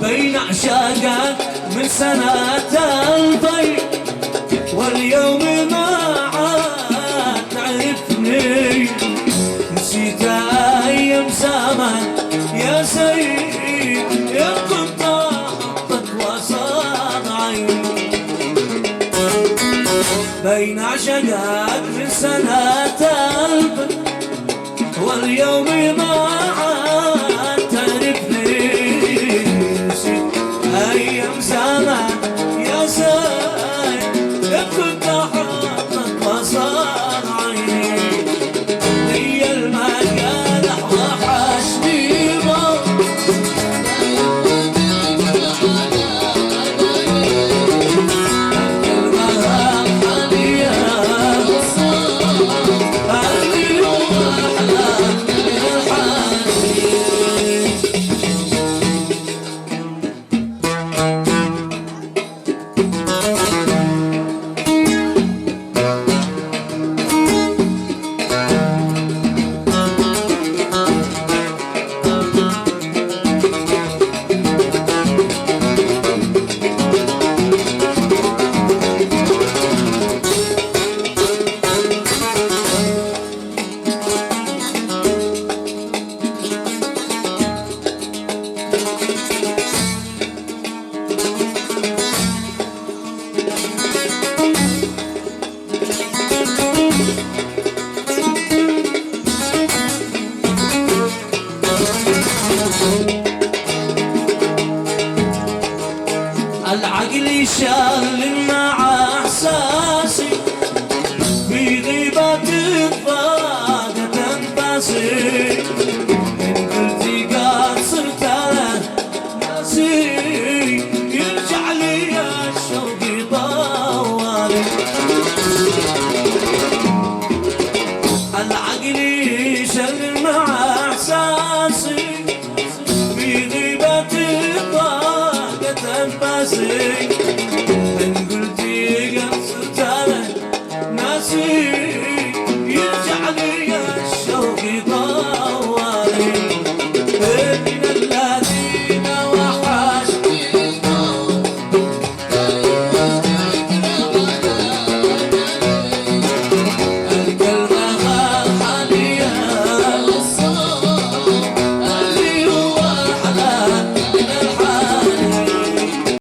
بين عشاقك من سنة الضي واليوم ما عاد تعرفني، نسيت أيام زمان يا سيد، يا كنت أحطك وسط عيني. بين عشاقك من سنة الضي واليوم ما عاد تعرفني، أيام زمان يا سيد، يا كنت أحطك وصار عيني. لي المجال وحشني موت، الكلمة حنية قلبي وأحلى من الحنين. العقل شاف